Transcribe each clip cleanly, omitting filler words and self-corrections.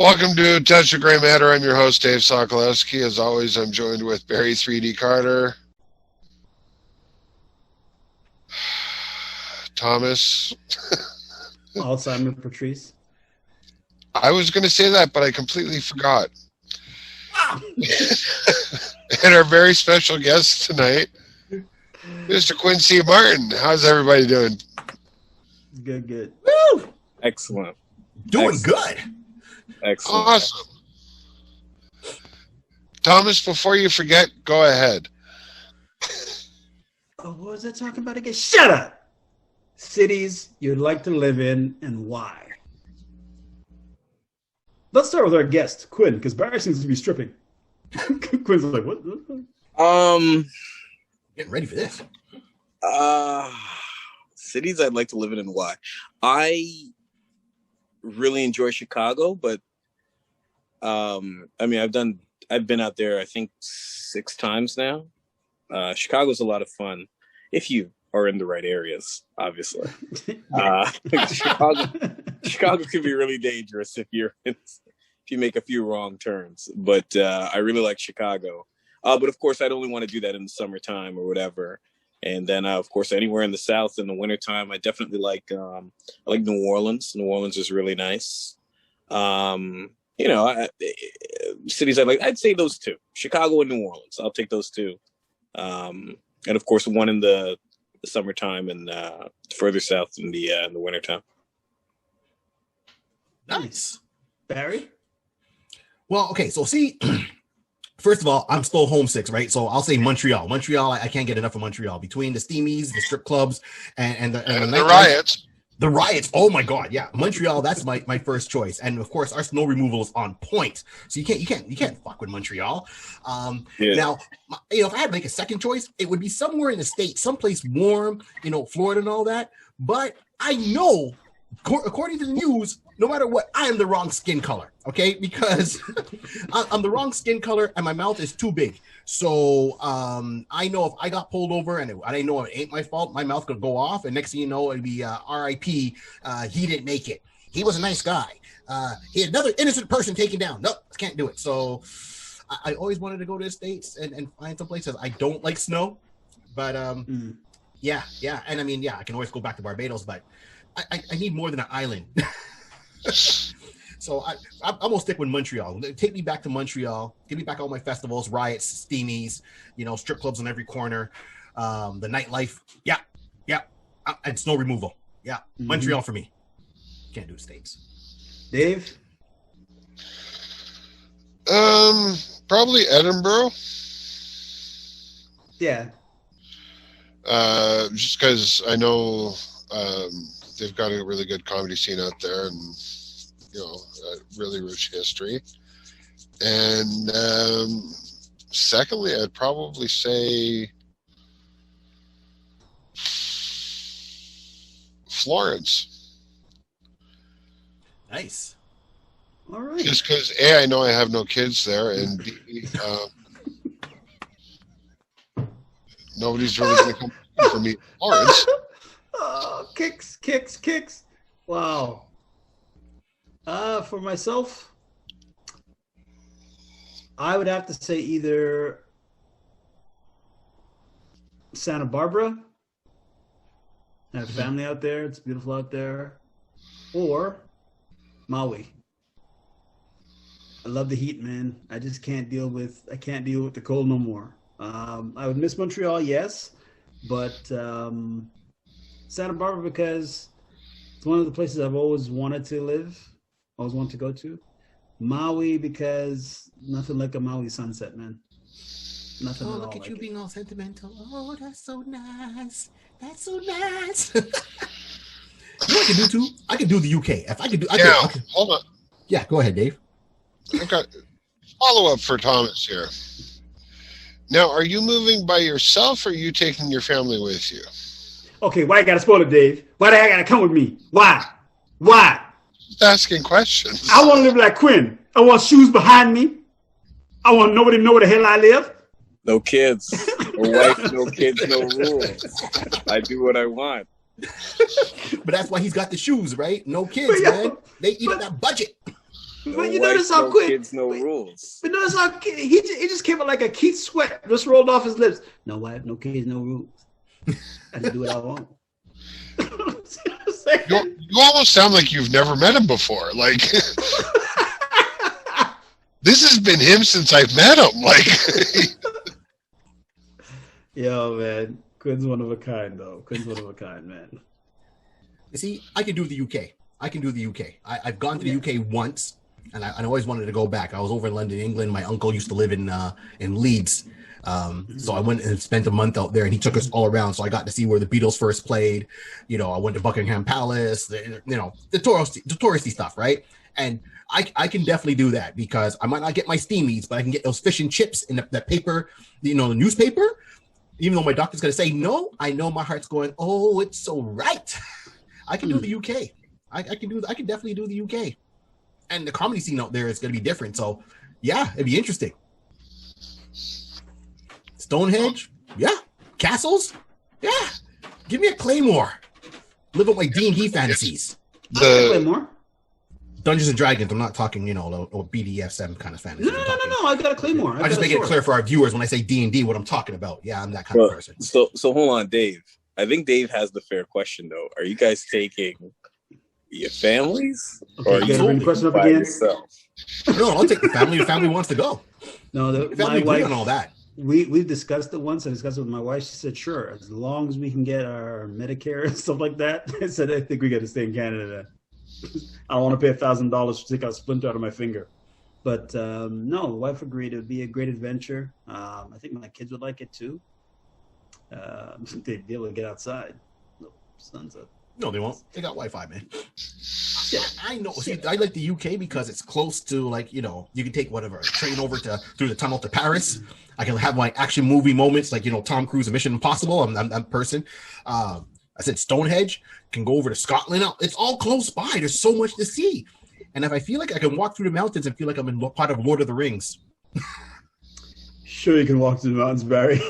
Welcome to Touch of Gray Matter. I'm your host, Dave Sokolowski. As always, I'm joined with Barry 3D Carter, Thomas. Alzheimer's Patrice. I was going to say that, but I completely forgot. And our very special guest tonight, Mr. Quincy Martin. How's everybody doing? Good. Woo! Excellent. Doing good. Excellent. Awesome. Thomas, before you forget, go ahead. Oh, what was I talking about again? Shut up! Cities you'd like to live in and why? Let's start with our guest, Quinn, because Barry seems to be stripping. Quinn's like, what? Getting ready for this. Cities I'd like to live in and why. I really enjoy Chicago, but I've been out there I think 6 times now. Chicago's a lot of fun if you are in the right areas, obviously. Chicago can be really dangerous if you make a few wrong turns. But I really like Chicago. But of course, I'd only want to do that in the summertime or whatever. And then, of course, anywhere in the South in the wintertime, I definitely like New Orleans. New Orleans is really nice. Cities I'd say those two, Chicago and New Orleans. I'll take those two. And of course, one in the summertime and further south in the wintertime. Nice. Barry? Well, okay, so see, first of all, I'm still homesick, right? So I'll say Montreal. Montreal, I can't get enough of Montreal. Between the steamies, the strip clubs, and the riots. The riots, oh my God, yeah. Montreal, that's my first choice. And of course, our snow removal is on point. So you can't fuck with Montreal. Now, if I had to make a second choice, it would be somewhere in the States, someplace warm, Florida and all that. But I know, according to the news, no matter what, I am the wrong skin color, okay? Because I'm the wrong skin color and my mouth is too big. So I know if I got pulled over and I know it ain't my fault, my mouth could go off. And next thing you know, it'd be R.I.P. He didn't make it. He was a nice guy. He had another innocent person taken down. Nope, can't do it. So I always wanted to go to the States and find some places. I don't like snow, but yeah. And I can always go back to Barbados, but I need more than an island. So I'm gonna stick with Montreal. Take me back to Montreal. Give me back all my festivals, riots, steamies, strip clubs on every corner, the nightlife. Yeah, and snow removal. Yeah, Montreal for me. Can't do the States. Dave? Probably Edinburgh. Yeah. Just because I know they've got a really good comedy scene out there, and a really rich history. And secondly, I'd probably say Florence. Nice. All right. Just because A, I know I have no kids there, and B, nobody's really going to come for me in Florence. Oh, kicks. Wow. For myself, I would have to say either Santa Barbara. I have family out there. It's beautiful out there. Or Maui. I love the heat, man. I just can't deal with the cold no more. I would miss Montreal, yes, but Santa Barbara, because it's one of the places I've always wanted to live, always wanted to go to. Maui, because nothing like a Maui sunset, man. Nothing at all. Look at you being all sentimental. Oh, that's so nice. That's so nice. You know what I can do too? I can do the UK. If I could do, Hold on. Yeah, go ahead, Dave. I've got follow-up for Thomas here. Now, are you moving by yourself, or are you taking your family with you? Okay, why you gotta spoil it, Dave? Why they gotta come with me? Why? Just asking questions. I want to live like Quinn. I want shoes behind me. I want nobody to know where the hell I live. No kids, no wife, no kids, no rules. I do what I want. But that's why he's got the shoes, right? No kids, man. They eat that budget. But you notice how quick. Kids, no rules. But notice how he just came out like a Keith Sweat, just rolled off his lips. No wife, no kids, no rules. I can do what I want. You almost sound like you've never met him before. Like this has been him since I've met him. Like, yo, man, Quinn's one of a kind, though. Quinn's one of a kind, man. You see, I can do the UK. I've gone to the UK once, and I always wanted to go back. I was over in London, England. My uncle used to live in Leeds. So I went and spent a month out there, and he took us all around. So I got to see where the Beatles first played. You know, I went to Buckingham Palace. The touristy stuff, right? And I can definitely do that because I might not get my steamies, but I can get those fish and chips in that paper, the newspaper. Even though my doctor's gonna say no, I know my heart's going, oh, it's so right. I can do the UK. I can definitely do the UK. And the comedy scene out there is gonna be different. So yeah, it'd be interesting. Stonehenge, yeah. Castles, yeah. Give me a Claymore. Live with my D&D fantasies. Claymore. Dungeons and Dragons. I'm not talking, or BDSM kind of fantasy. No. I got a Claymore. I just make it clear for our viewers when I say D&D what I'm talking about. Yeah, I'm that kind of person. So hold on, Dave. I think Dave has the fair question though. Are you guys taking your families, or are you taking question up by again? Yourself? No, I'll take the family. The family wants to go. No, the family agree on all that. We've discussed it once. I discussed it with my wife. She said, sure, as long as we can get our Medicare and stuff like that. I said, I think we got to stay in Canada. I don't want to pay $1,000 to take out a splinter out of my finger. But no, the wife agreed. It would be a great adventure. I think my kids would like it too. They'd be able to get outside. The sun's up. No, they won't. They got Wi-Fi, man. Yeah, I know. See, I like the UK because it's close to, you can take whatever train over through the tunnel to Paris. I can have my action movie moments, like Tom Cruise and Mission Impossible. I'm that person. I said Stonehenge. Can go over to Scotland. It's all close by. There's so much to see. And if I feel like I can walk through the mountains and feel like I'm in part of Lord of the Rings. Sure, you can walk through the mountains, Barry.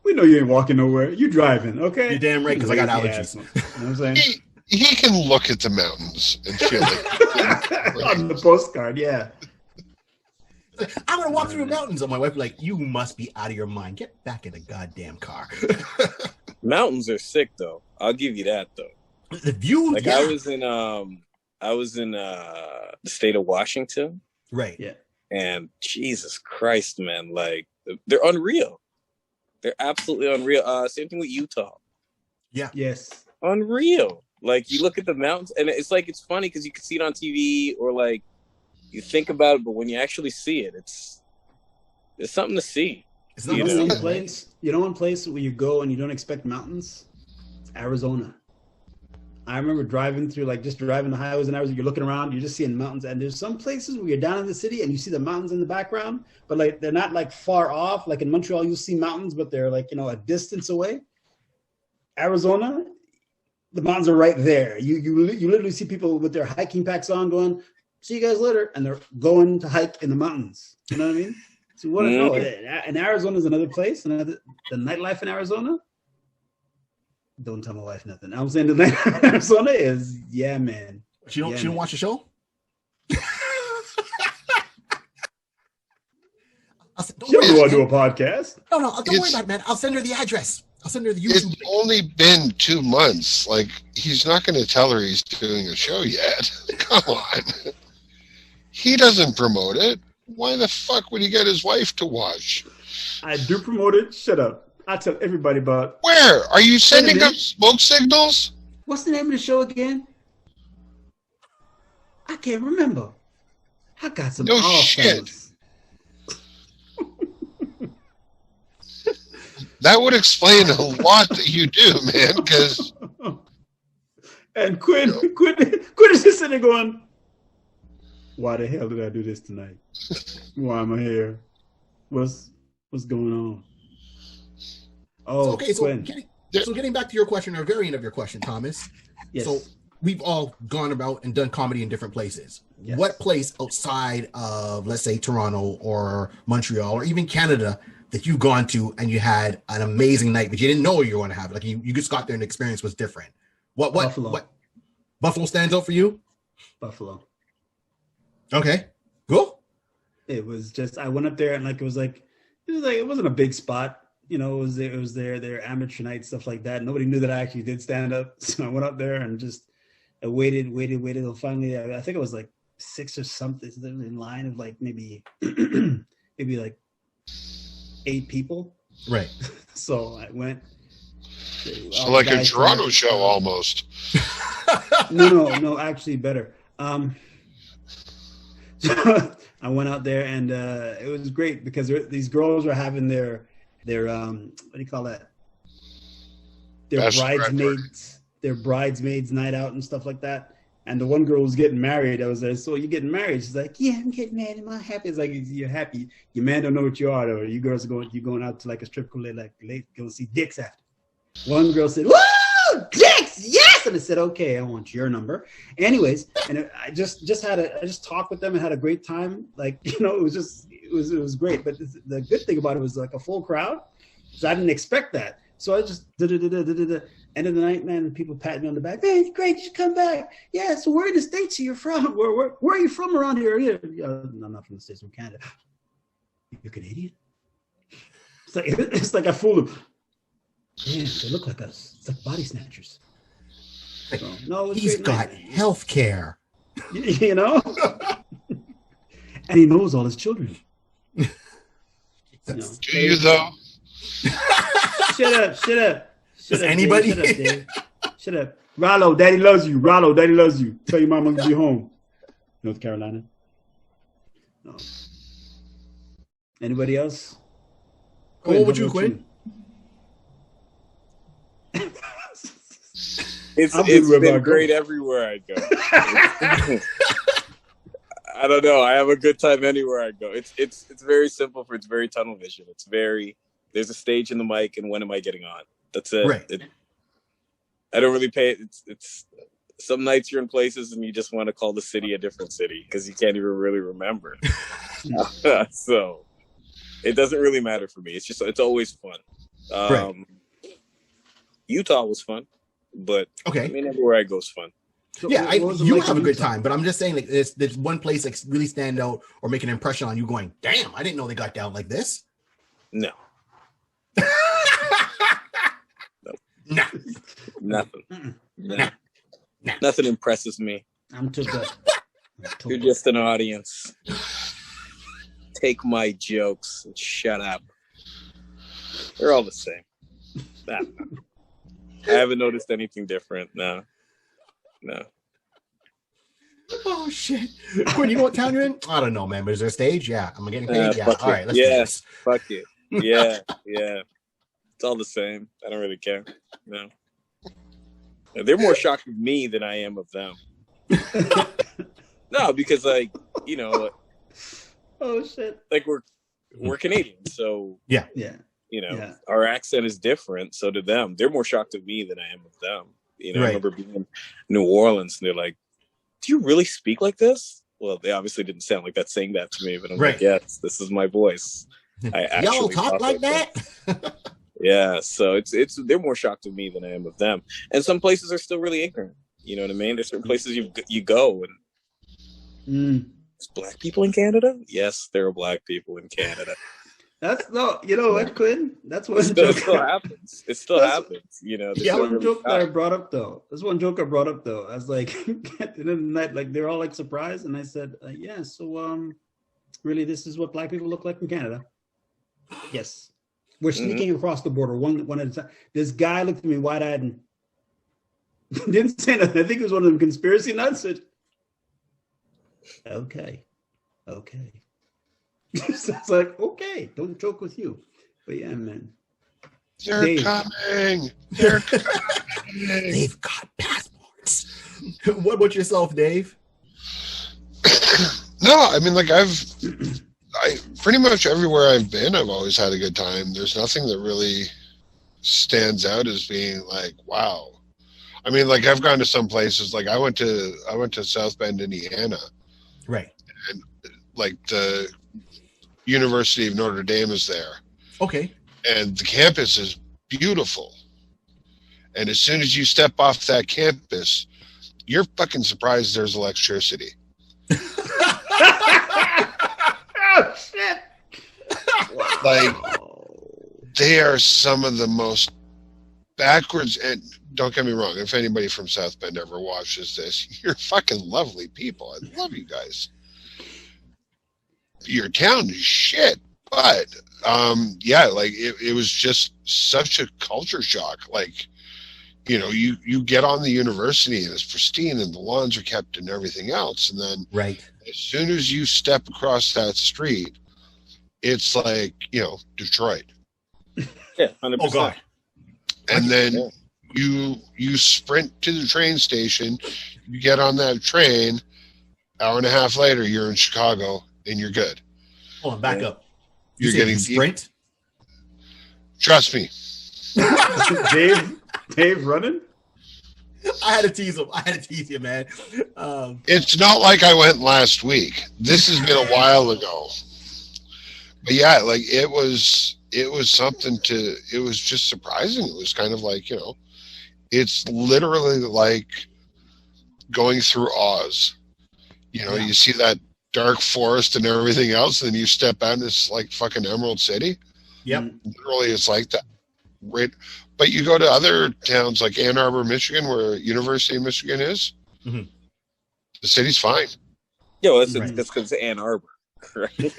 We know you ain't walking nowhere. You driving, okay? You're damn right, because I got allergies. You know what I'm saying? He can look at the mountains and feel it. On the postcard, yeah. I'm gonna walk through the mountains. And my wife like, you must be out of your mind. Get back in the goddamn car. Mountains are sick, though. I'll give you that, though. The view, like, yeah. I was in the state of Washington, right? Yeah. And Jesus Christ, man, like they're unreal. They're absolutely unreal. Same thing with Utah. Yeah. Yes. Unreal. Like, you look at the mountains, and it's funny because you can see it on TV or like you think about it, but when you actually see it, it's something to see. It's not one place. One place where you go and you don't expect mountains. It's Arizona. I remember driving through, just driving the highways in Arizona. You're looking around, you're just seeing mountains, and there's some places where you're down in the city and you see the mountains in the background, but they're not far off. Like in Montreal, you'll see mountains, but they're a distance away. Arizona, the mountains are right there. You literally see people with their hiking packs on going, see you guys later, and they're going to hike in the mountains. You know what I mean? So what? No, and Arizona is another place. The nightlife in Arizona. Don't tell my wife nothing. I'm saying the nightlife in Arizona is man. She don't watch the show. She don't want to do a podcast. No, don't worry about it, man. I'll send her the address. I'll send her the YouTube. It's only been 2 months. He's not going to tell her he's doing a show yet. Come on. He doesn't promote it. Why the fuck would he get his wife to watch? I do promote it. Shut up. I tell everybody about. Where? Are you sending up smoke signals? What's the name of the show again? I can't remember. I got some. No shit. That would explain a lot that you do, man. Because. And Quinn is just sitting there going, why the hell did I do this tonight? Why am I here? What's going on? Oh, okay. So getting back to your question, or variant of your question, Thomas. Yes. So we've all gone about and done comedy in different places. Yes. What place outside of, let's say, Toronto or Montreal or even Canada that you've gone to and you had an amazing night, but you didn't know you were going to have? Like you just got there and the experience was different. What Buffalo. What Buffalo stands out for you? Buffalo. Okay, cool. It was just I went up there and it wasn't a big spot. It was their amateur night, stuff like that. Nobody knew that I actually did stand up, so I went up there and just I waited until finally I think it was like 6 or something in line of like maybe like 8 people. Right. So I went. So like a Toronto show almost. No, actually better. So I went out there and it was great because these girls were having their what do you call that? Their bridesmaids night out and stuff like that. And the one girl was getting married. I was like, "So you getting married?" She's like, "Yeah, I'm getting married. Am I happy?" It's like, "You're happy. Your man don't know what you are, though. You girls are going out to like a strip club, like go see dicks after." One girl said, "Woo, dicks, yes!" And I said, "Okay, I want your number." Anyways, and I just talked with them and had a great time. Like, it was great. But the good thing about it was like a full crowd, so I didn't expect that. So I just end of the night, man. People patting me on the back. Man, it's great. You should come back. Yeah. So where in the States are you from? Where are you from around here? Yeah. No, I'm not from the States. I'm Canada. You're Canadian? It's like I fooled them. Yeah, they look like us. It's like body snatchers. So, no, he's got health care. And he knows all his children. Do you though? Shut up. Does anybody? Dave. Shut up. Rollo, daddy loves you. Tell your mama to be home. North Carolina. No. Anybody else? What would you, Quinn? It's been great everywhere I go. I don't know. I have a good time anywhere I go. It's very simple. It's very tunnel vision. There's a stage and the mic, and when am I getting on? That's it. Right. I don't really pay. It's some nights you're in places and you just want to call the city a different city because you can't even really remember. So it doesn't really matter for me. It's always fun. Right. Utah was fun, but okay. I mean, everywhere I go is fun. So yeah, you have a good time, but I'm just saying, like, there's one place like really stand out or make an impression on you. Going, damn, I didn't know they got down like this. No. Nah. Nothing. Nah. Nothing impresses me. I'm too good. You're just an audience. Take my jokes and shut up. They're all the same. Nah. I haven't noticed anything different. No. Oh shit! Quinn, you know what town you're in? I don't know, man. But is there a stage? Yeah, I'm getting paid. Yeah, all right. Let's do this. Fuck it. Yeah. It's all the same. I don't really care. No. They're more shocked with me than I am of them. No, because oh shit. Like we're Canadian, so yeah. Our accent is different. So to them, they're more shocked of me than I am of them. I remember being in New Orleans and they're like, "Do you really speak like this?" Well, they obviously didn't sound like that saying that to me, but I'm like, "Yes, this is my voice." I actually y'all talk like that. Yeah, so they're more shocked of me than I am of them. And some places are still really ignorant. You know what I mean? There's certain places you go and there's black people in Canada. Yes, there are black people in Canada. You know what, Quinn? That's what it still happens. It still happens. There's one joke that I brought up though. There's one joke I brought up though. I was like, at the end of the night, like they're all like surprised, and I said, "Yeah, so really, this is what black people look like in Canada." Yes. We're sneaking across the border one at a time. This guy looked at me wide-eyed and didn't say nothing. I think it was one of them conspiracy nuts. Said, okay. So it's like, okay, don't joke with you. But yeah, man. They're coming. They've got passports. What about yourself, Dave? No, I mean, like I pretty much everywhere I've been, I've always had a good time. There's nothing that really stands out as being like, wow. I mean, like I've gone to some places, like I went to South Bend, Indiana. Right. And like the University of Notre Dame is there. Okay. And the campus is beautiful. And as soon as you step off that campus, you're fucking surprised there's electricity. they are some of the most backwards, and don't get me wrong, if anybody from South Bend ever watches this, you're fucking lovely people. I love you guys. Your town is shit, but yeah, like it was just such a culture shock. Like, you know, you get on the university and it's pristine and the lawns are kept and everything else, and then Right. as soon as you step across that street, it's like, you know, Detroit. Yeah, 100%. Oh God. And then you sprint to the train station, you get on that train, hour and a half later, you're in Chicago and you're good. Hold on, back up. You're You getting sprint. Trust me. Dave running? I had to tease him, man. It's not like I went last week. This has been a while ago. But yeah, like it was something it was just surprising. It was kind of like, you know, it's literally like going through Oz. You know, you see that dark forest and everything else, and then you step out and it's like fucking Emerald City. Yep. Literally, it's like that. Right. But you go to other towns like Ann Arbor, Michigan, where University of Michigan is, Mhm. the city's fine. Yeah, well, that's Right. because it's Ann Arbor, right? you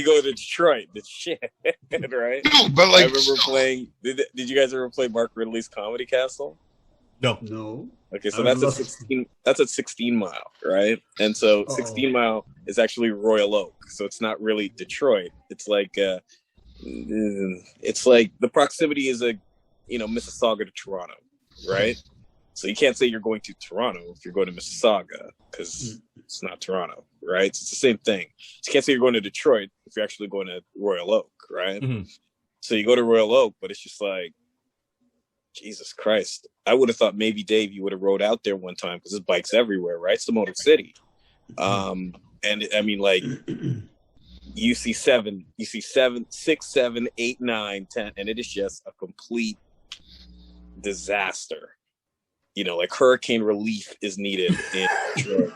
go to Detroit, the shit, right? No, but I like, remember playing. Did you guys ever play Mark Ridley's Comedy Castle? No. No. Okay, so I that's would a love- 16. That's a 16 Mile, right? And so 16 Mile is actually Royal Oak, so it's not really Detroit. It's like the proximity is Mississauga to Toronto, right? So you can't say you're going to Toronto if you're going to Mississauga because it's not Toronto, right? It's the same thing. So you can't say you're going to Detroit if you're actually going to Royal Oak, right? Mhm. So you go to Royal Oak, but it's just like, Jesus Christ. I would have thought maybe, Dave, you would have rode out there one time because there's bikes everywhere, right? It's the Motor City. And I mean, like, you see 7, 6, 7, 8, 9, 10, and it is just a complete disaster. You know, like hurricane relief is needed in Detroit.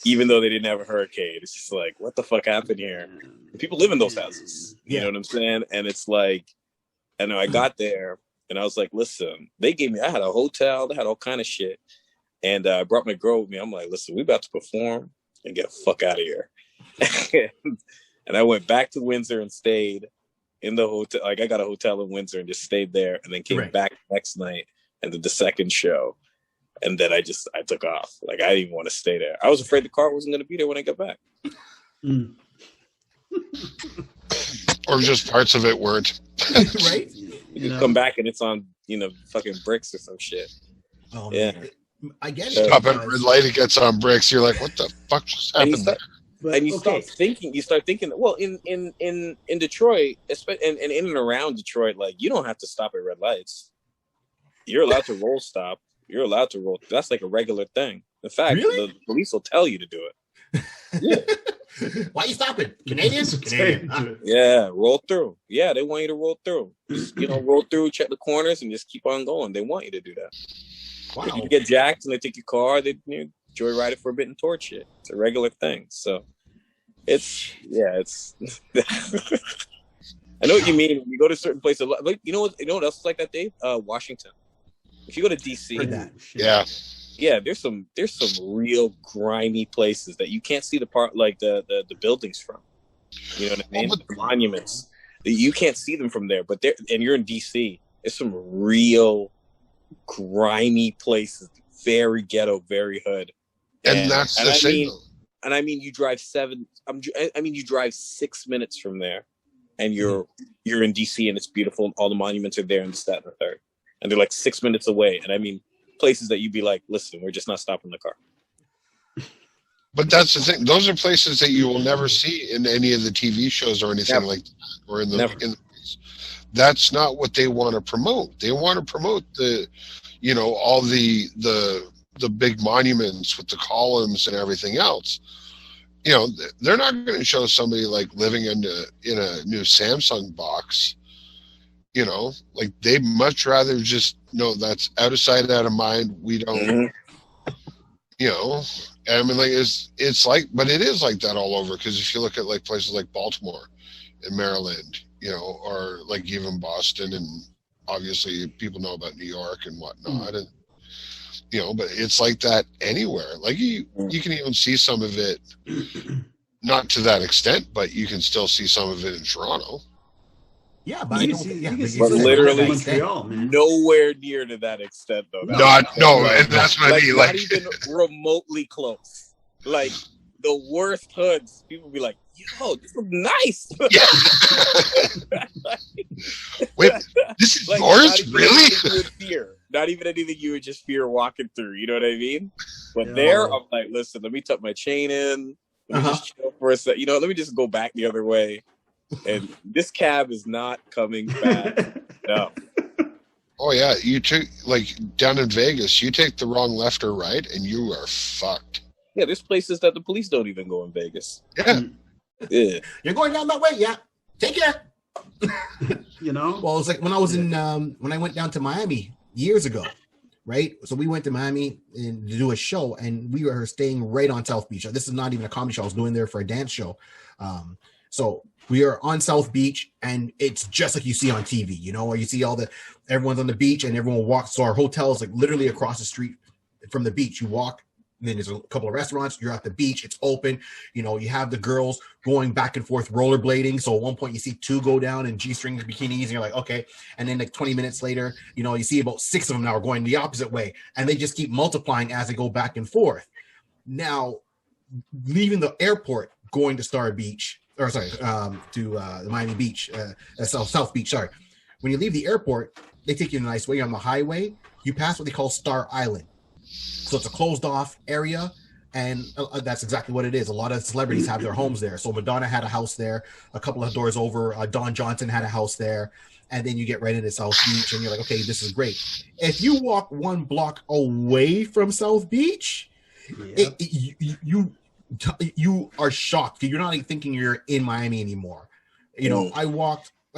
Even though they didn't have a hurricane, it's just like, what the fuck happened here? People live in those houses. You know what I'm saying? And it's like, I know I got there and I was like, listen, I had a hotel, they had all kind of shit. And I brought my girl with me. I'm like, listen, we about to perform and get the fuck out of here. And I went back to Windsor and stayed in the hotel. Like I got a hotel in Windsor and just stayed there and then came back the next night and did the second show. And then I took off. Like I didn't even want to stay there. I was afraid the car wasn't going to be there when I got back. or just parts of it weren't. Right? You come back and it's on, fucking bricks or some shit. Oh, yeah. man. I get it. Stop at red light, it gets on bricks. You're like, what the fuck just happened there? And you start thinking, well, in Detroit, and in and around Detroit, like you don't have to stop at red lights. You're allowed to roll stop. You're allowed to roll. That's like a regular thing. In fact, the police will tell you to do it. Yeah. Why are you stopping? Canadians? Canadian. Yeah, roll through. Yeah, they want you to roll through. Just, roll through, check the corners, and just keep on going. They want you to do that. Wow. If you get jacked and they take your car, they joyride it for a bit and torch it. It's a regular thing. So it's I know what you mean. When you go to certain places, like you know what else is like that, Dave? Washington. If you go to DC, yeah, there's some real grimy places that you can't see the part like the buildings from. You know what I mean? The monuments. You can't see them from there, but and you're in DC. There's some real grimy places, very ghetto, very hood. And that's the signal. And I mean, you drive 6 minutes from there, and you're in DC, and it's beautiful, and all the monuments are there, and this, that, and the third, and they're like 6 minutes away. And I mean, places that you'd be like, listen, we're just not stopping the car. But that's the thing; those are places that you will never see in any of the TV shows or anything like that, or in the. That's not what they want to promote. They want to promote the, all the big monuments with the columns and everything else. They're not going to show somebody like living in a new Samsung box. Like they'd much rather just that's out of sight, out of mind. We don't, I mean, like it's like, but it is like that all over. Because if you look at like places like Baltimore and Maryland, you know, or like even Boston, and obviously people know about New York and whatnot, and you know, but it's like that anywhere. Like you can even see some of it, not to that extent, but you can still see some of it in Toronto. Yeah, but literally Montreal, man. Nowhere near to that extent, though. No, and that's what I mean. Not even remotely close. Like the worst hoods, people be like, "Yo, this is nice." Wait, this is yours, really? Not even anything you would just fear walking through. You know what I mean? But there, I'm like, listen, let me tuck my chain in. Let me just chill for a sec. You know, let me just go back the other way. And this cab is not coming back. No. Oh yeah, you took like down in Vegas. You take the wrong left or right, and you are fucked. Yeah, there's places that the police don't even go in Vegas. Yeah. Yeah. You're going down that way. Yeah. Take care. You know. Well, it's like when I was in when I went down to Miami years ago, right? So we went to Miami to do a show, and we were staying right on South Beach. This is not even a comedy show. I was doing there for a dance show. So we are on South Beach, and it's just like you see on TV, you know, where you see everyone's on the beach and everyone walks. So our hotel is like literally across the street from the beach. You walk, and then there's a couple of restaurants. You're at the beach. It's open. You know, you have the girls going back and forth rollerblading. So at one point you see 2 go down in G-string bikinis, and you're like, okay. And then like 20 minutes later, you know, you see about 6 of them now are going the opposite way, and they just keep multiplying as they go back and forth. Now, leaving the airport, going to Star Beach, or sorry, to the Miami Beach, South Beach, sorry. When you leave the airport, they take you in a nice way. You're on the highway. You pass what they call Star Island. So it's a closed off area, and that's exactly what it is. A lot of celebrities have their homes there. So Madonna had a house there. A couple of doors over, Don Johnson had a house there. And then you get right into South Beach, and you're like, okay, this is great. If you walk 1 block away from South Beach, you are shocked. You're not even thinking you're in Miami anymore. You know, I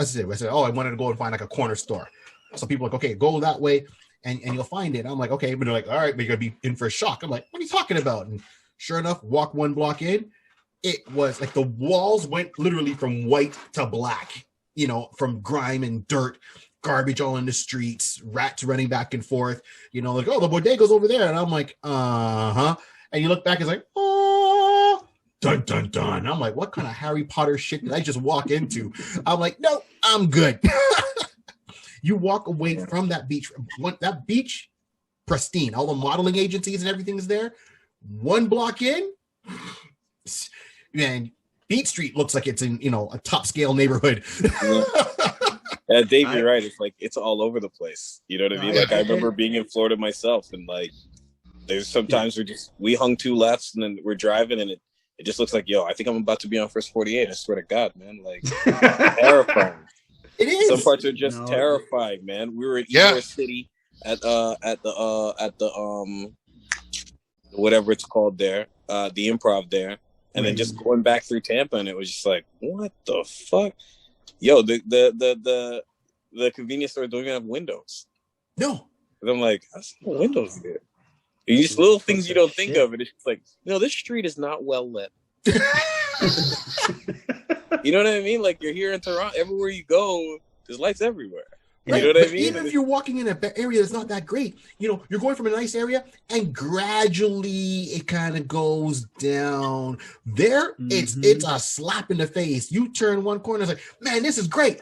said, oh, I wanted to go and find like a corner store. So people are like, okay, go that way and you'll find it. I'm like, okay, but they're like, all right, but you're gonna be in for a shock. I'm like, what are you talking about? And sure enough, walk 1 block in, it was like the walls went literally from white to black, you know, from grime and dirt, garbage all in the streets, rats running back and forth, you know, like, oh, the bodega's over there. And I'm like, uh-huh. And you look back, it's like, oh, dun, dun, dun. I'm like, what kind of Harry Potter shit did I just walk into? I'm like, no, I'm good. You walk away from that beach, pristine. All the modeling agencies and everything is there. 1 block in, man, Beach Street looks like it's in, you know, a top scale neighborhood. Yeah, Dave, you're right. It's like, it's all over the place. You know what I mean? Like, I remember being in Florida myself, and like, there's sometimes we hung 2 lefts and then we're driving, and it just looks like, yo, I think I'm about to be on First 48. I swear to God, man. Like, terrifying. It is. Some parts are just terrifying, man. We were in Ybor City at the whatever it's called there, the Improv there, and then just going back through Tampa, and it was just like, what the fuck? Yo, the convenience store don't even have windows. No. And I'm like, that's no windows there. And just little things you don't think of, and it's just like, no, this street is not well lit. You know what I mean? Like, you're here in Toronto, everywhere you go, there's lights everywhere. You know what I mean? Even if you're walking in an area that's not that great, you know, you're going from a nice area, and gradually it kind of goes down. There, it's a slap in the face. You turn 1 corner, it's like, man, this is great.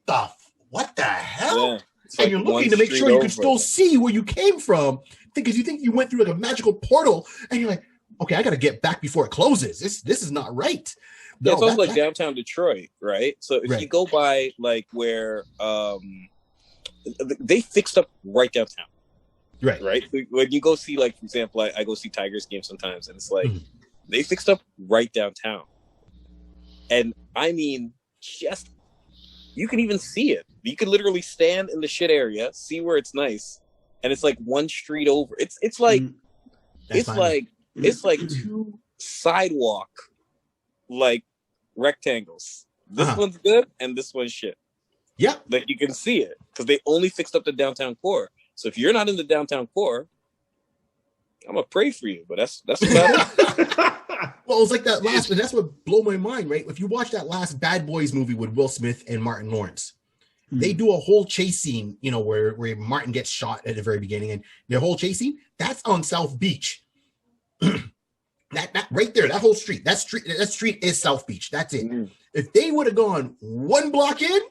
What the hell? Yeah, and like you're looking to make sure you can still see where you came from, because you think you went through like a magical portal, and you're like, okay, I got to get back before it closes. This is not right. No, it's almost like downtown Detroit, right? So if you go by like where they fixed up right downtown, right? When you go see, like, for example, I go see Tigers games sometimes, and it's like they fixed up right downtown, and I mean, just you can even see it. You can literally stand in the shit area, see where it's nice, and it's like 1 street over. It's like it's like 2 sidewalk like rectangles. This one's good and this one's shit. Yeah, like you can see it because they only fixed up the downtown core. So if you're not in the downtown core, I'm gonna pray for you, but that's about it. Well, it's like that last, and that's what blew my mind, right? If you watch that last Bad Boys movie with Will Smith and Martin Lawrence, they do a whole chase scene, you know, where Martin gets shot at the very beginning, and the whole chase scene, that's on South Beach. that right there, that whole street, that street is South Beach. That's it. If they would have gone one block in,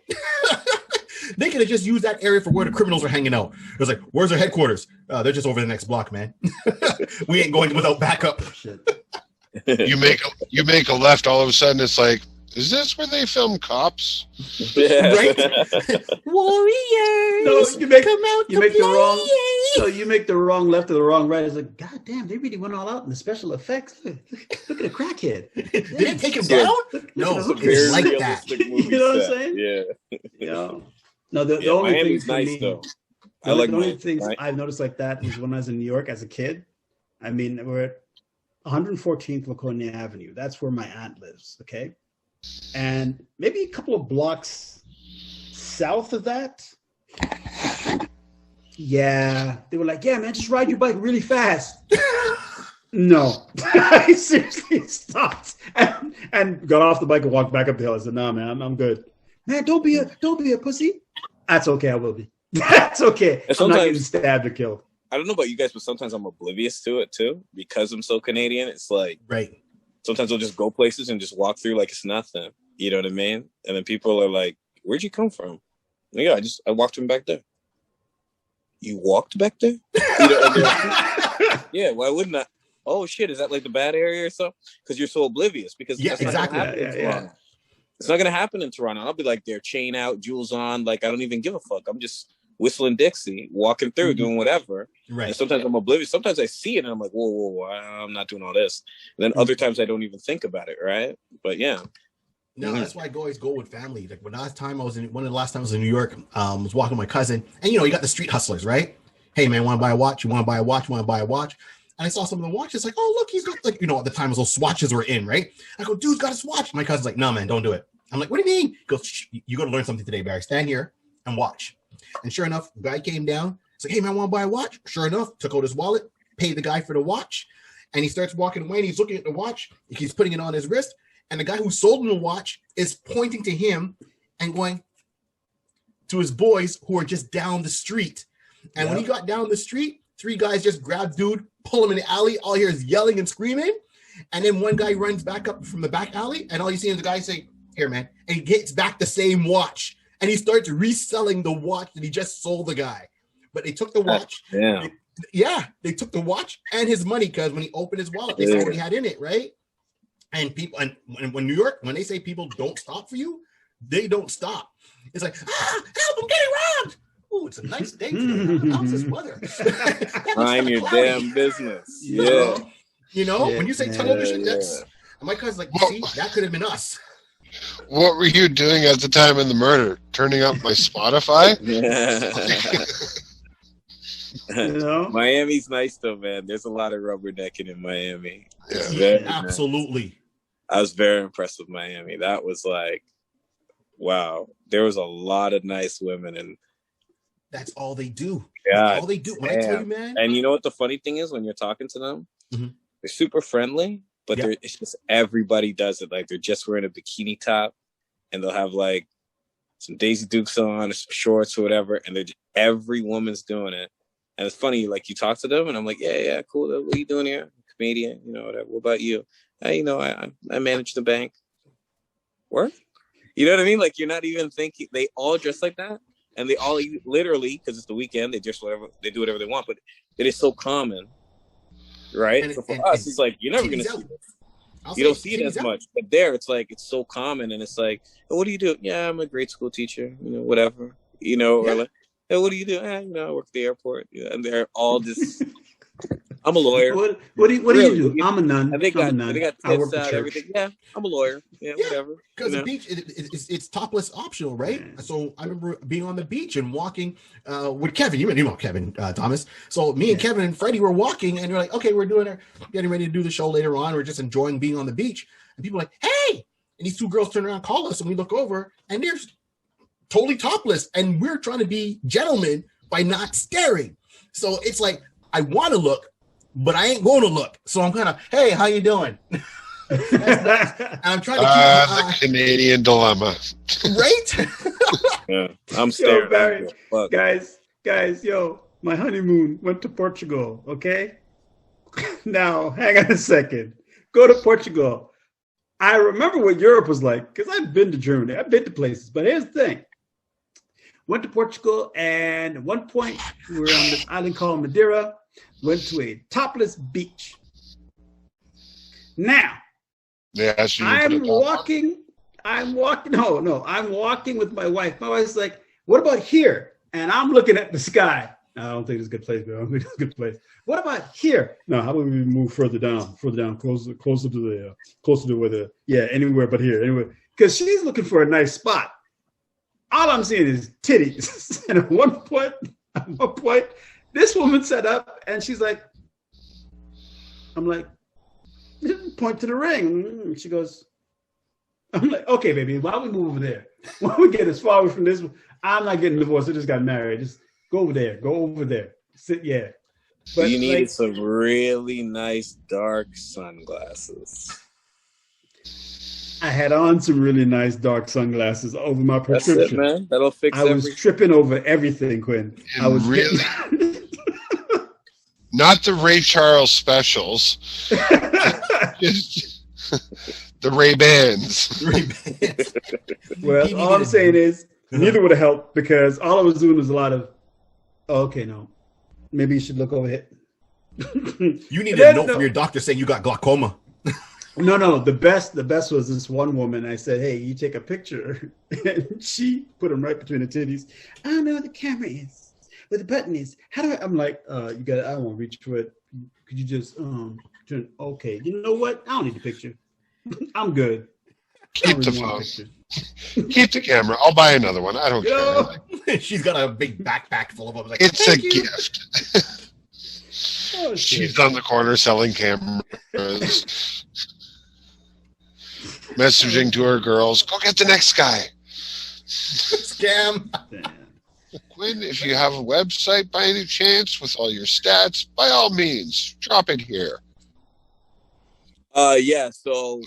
they could have just used that area for where the criminals are hanging out. It was like, where's their headquarters? They're just over the next block, man. We ain't going without backup. You make a left, all of a sudden it's like, is this where they film Cops? Yeah. Right? Warriors. No, you make the wrong left or the wrong right. It's like, God damn, they really went all out in the special effects. Look at a crackhead. Did it take him down? No, it's like that. You know what I'm saying? Yeah. Yeah. No, the only Miami's thing for nice me, though. the only things I've noticed like that is when I was in New York as a kid. I mean, we're at 114th Laconia Avenue. That's where my aunt lives. Okay. And maybe a couple of blocks south of that. Yeah. They were like, yeah, man, just ride your bike really fast. No. I seriously stopped and got off the bike and walked back up the hill. I said, nah, man, I'm good. Man, don't be a pussy. That's okay, I will be. That's okay. I'm not getting stabbed or killed. I don't know about you guys, but sometimes I'm oblivious to it too because I'm so Canadian. It's like, right. Sometimes I'll just go places and just walk through like it's nothing. You know what I mean? And then people are like, "Where'd you come from?" Yeah, I walked from back there. You walked back there? You know, yeah. Why wouldn't I? Oh shit! Is that like the bad area or something? Because you're so oblivious. Because yeah, exactly. Yeah. It's not gonna happen in Toronto. I'll be like there, chain out, jewels on. Like I don't even give a fuck. I'm just whistling Dixie, walking through, doing whatever. Right. And sometimes I'm oblivious. Sometimes I see it and I'm like, whoa, I'm not doing all this. And then other times I don't even think about it, right? But yeah. No, that's why I always go with family. Like one of the last times I was in New York, was walking with my cousin, and you got the street hustlers, right? Hey man, want to buy a watch? You want to buy a watch? Want to buy a watch? And I saw some of the watches, like, oh look, he's got like, at the time those swatches were in, right? I go, dude's got a swatch. My cousin's like, no man, don't do it. I'm like, what do you mean? He goes, you got to learn something today, Barry. Stand here and watch. And sure enough, the guy came down. He's like, hey man, want to buy a watch? Sure enough, took out his wallet, paid the guy for the watch, and he starts walking away and he's looking at the watch. He's putting it on his wrist. And the guy who sold him the watch is pointing to him and going to his boys who are just down the street. And when he got down the street, 3 guys just grabbed dude, pull him in the alley. All you hear is yelling and screaming. And then one guy runs back up from the back alley. And all you see is the guy saying, here, man. And he gets back the same watch. And he starts reselling the watch that he just sold the guy. But they took the watch. They took the watch and his money because when he opened his wallet, they saw what he had in it, right? And people, and when New York, when they say people don't stop for you, they don't stop. It's like, help, I'm getting robbed. Oh, it's a nice day today. How's this weather? Mind your damn business. When you say television, that's my cousin's like, see, that could have been us. What were you doing at the time of the murder? Turning up my Spotify? Miami's nice though, man. There's a lot of rubbernecking in Miami. Absolutely. Nice. I was very impressed with Miami. That was like, wow. There was a lot of nice women, and that's all they do. Yeah, that's all they do. When I tell you, man. And you know what the funny thing is? When you're talking to them, they're super friendly, but it's just everybody does it. Like they're just wearing a bikini top, and they'll have like some Daisy Dukes on, or some shorts or whatever, and every woman's doing it. And it's funny, like you talk to them, and I'm like, yeah, cool. What are you doing here? Comedian, whatever. What about you? I manage the bank. What? You know what I mean? Like you're not even thinking. They all dress like that, and they all literally, because it's the weekend, they just they do whatever they want. But it is so common, right? So for us, it's like you're never gonna see it. You don't see it as much. But there, it's like it's so common, and it's like, oh, what do you do? Yeah, I'm a grade school teacher. Whatever. Or like, hey, what do you do? I work at the airport. And they're all just. I'm a lawyer. What do you do? I'm a nun. And they got tits out, everything. Yeah, I'm a lawyer. Yeah, whatever. Because the beach, it's topless optional, right? Yeah. So I remember being on the beach and walking with Kevin. You know Kevin Thomas. So me and Kevin and Freddie were walking, and you're like, okay, we're getting ready to do the show later on. We're just enjoying being on the beach, and people are like, hey! And these 2 girls turn around, call us, and we look over, and they're totally topless, and we're trying to be gentlemen by not staring. So it's like I want to look. but I ain't going to look. So I'm kind of, hey, how you doing? And I'm trying to the Canadian dilemma, right? Yeah, I'm staring. Yo, Barry, guys, yo, my honeymoon went to Portugal. Okay, now hang on a second. Go to Portugal. I remember what Europe was like because I've been to Germany. I've been to places, but here's the thing. Went to Portugal, and at one point we were on this island called Madeira. Went to a topless beach. Now, I'm walking with my wife. My wife's like, what about here? And I'm looking at the sky. I don't think it's a good place, but I don't think it's a good place. What about here? No, how about we move further down, closer to where the, anywhere but here, anyway. Because she's looking for a nice spot. All I'm seeing is titties. And at one point, this woman set up and she's like, I'm like, point to the ring. She goes, I'm like, okay, baby, why don't we move over there? Why don't we get as far away from this? I'm not getting divorced. I just got married. Just go over there. Sit, yeah. But you needed some really nice dark sunglasses. I had on some really nice dark sunglasses over my prescription. That's it, man. That'll fix everything. I was tripping over everything, Quinn. I was really not the Ray Charles specials. Just the Ray-Bans. Well, all I'm saying is neither would have helped because all I was doing was a lot of, no. Maybe you should look over here. You need a note from your doctor saying you got glaucoma. No. The best was this one woman. I said, hey, you take a picture. And she put them right between the titties. I don't know where the camera is, where the button is. How do I'm like, you got it. I won't reach for it. Could you just, turn? Okay. You know what? I don't need the picture. I'm good. Keep the phone. Keep the camera. I'll buy another one. I don't care. She's got a big backpack full of them. Like, it's a gift. She's on the corner selling cameras. Messaging to her girls, go get the next guy. Scam. Quinn, if you have a website by any chance with all your stats, by all means, drop it here. Yeah, so,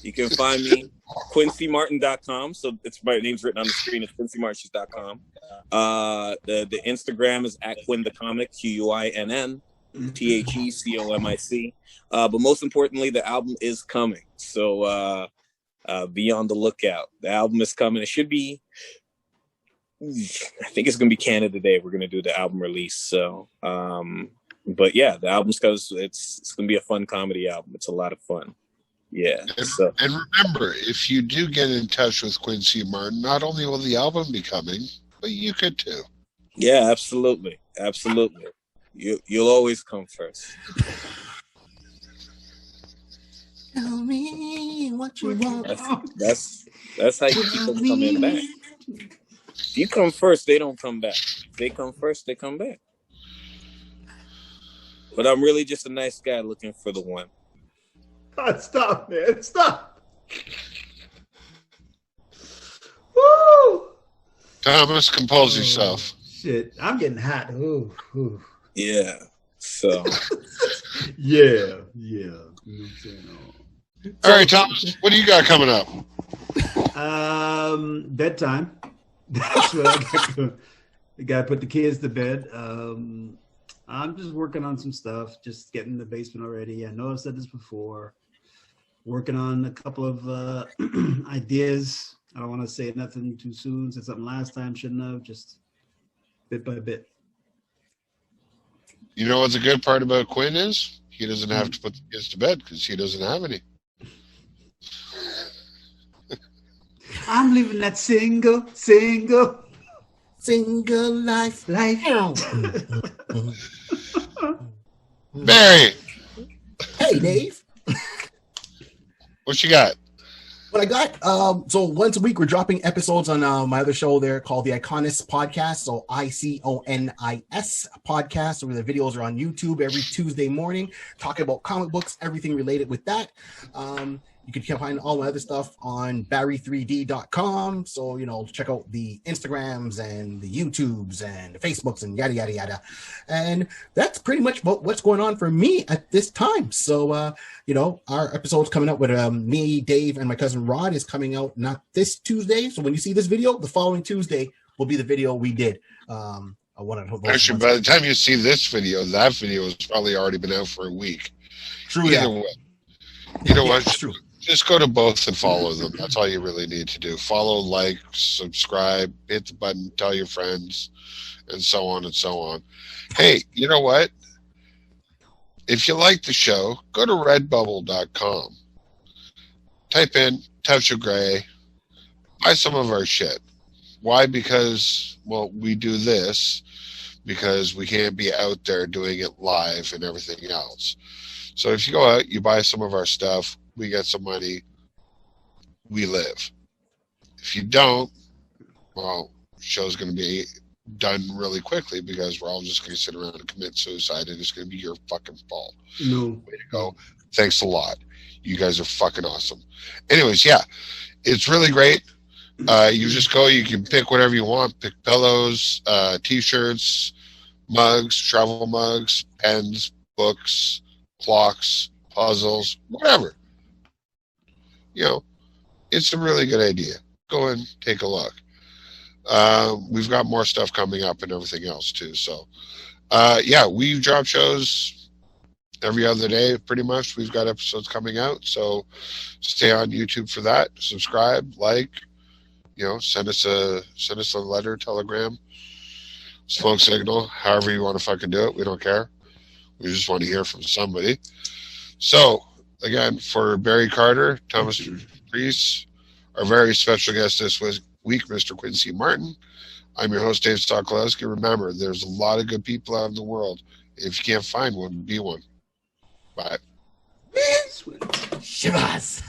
you can find me, QuincyMartin.com. So it's my name's written on the screen. It's QuincyMartin.com. The Instagram is at Quinn the Comic, QUINN, THECOMIC. But most importantly, the album is coming. So be on the lookout. The album is coming. It should be, I think it's going to be Canada Day. We're going to do the album release. So, but yeah, the album's because it's going to be a fun comedy album. It's a lot of fun. Yeah. And remember, if you do get in touch with Quincy Martin, not only will the album be coming, but you could too. Yeah, absolutely. You'll always come first. Tell me what you want. That's how you keep them coming back. If you come first, they don't come back. If they come first, they come back. But I'm really just a nice guy looking for the one. God, stop, man. Stop. Woo! Thomas, compose yourself. Shit, I'm getting hot. Ooh. Yeah. So. Yeah. All right, Thomas, what do you got coming up? Bedtime. That's what I got. I got to put the kids to bed. I'm just working on some stuff, just getting the basement already. I know I've said this before. Working on a couple of ideas. I don't want to say nothing too soon. Said something last time, shouldn't have. Just bit by bit. You know what the good part about Quinn is? He doesn't have to put the kids to bed because he doesn't have any. I'm living that single life. Barry. Hey, Dave. What you got? What I got? So once a week, we're dropping episodes on my other show there called the Iconis Podcast. So ICONIS Podcast. So the videos are on YouTube every Tuesday morning, talking about comic books, everything related with that. You can find all my other stuff on barry3d.com. So, check out the Instagrams and the YouTubes and the Facebooks and yada, yada, yada. And that's pretty much what's going on for me at this time. So, our episode's coming out with me, Dave, and my cousin Rod is coming out not this Tuesday. So when you see this video, the following Tuesday will be the video we did. Actually, by the time you see this video, that video has probably already been out for a week. True. Either way. You know what? True. Just go to both and follow them. That's all you really need to do. Follow, like, subscribe, hit the button, tell your friends, and so on and so on. Hey, you know what? If you like the show, go to redbubble.com. Type in Touch of Grey. Buy some of our shit. Why? Because, well, we do this because we can't be out there doing it live and everything else. So if you go out, you buy some of our stuff, we get some money, we live. If you don't, well, the show's going to be done really quickly because we're all just going to sit around and commit suicide, and it's going to be your fucking fault. No. Way to go. Thanks a lot. You guys are fucking awesome. Anyways, yeah, it's really great. You just go, you can pick whatever you want. Pick pillows, T-shirts, mugs, travel mugs, pens, books, clocks, puzzles, whatever. It's a really good idea. Go and take a look. We've got more stuff coming up and everything else too. So, we drop shows every other day, pretty much. We've got episodes coming out. So stay on YouTube for that. Subscribe, like, send us a letter, telegram, smoke signal, however you want to fucking do it. We don't care. We just want to hear from somebody. So, again, for Barry Carter, Thomas Reese, our very special guest this week, Mr. Quincy Martin, I'm your host, Dave Sokolowski. Remember, there's a lot of good people out in the world. If you can't find one, be one. Bye. Shivas.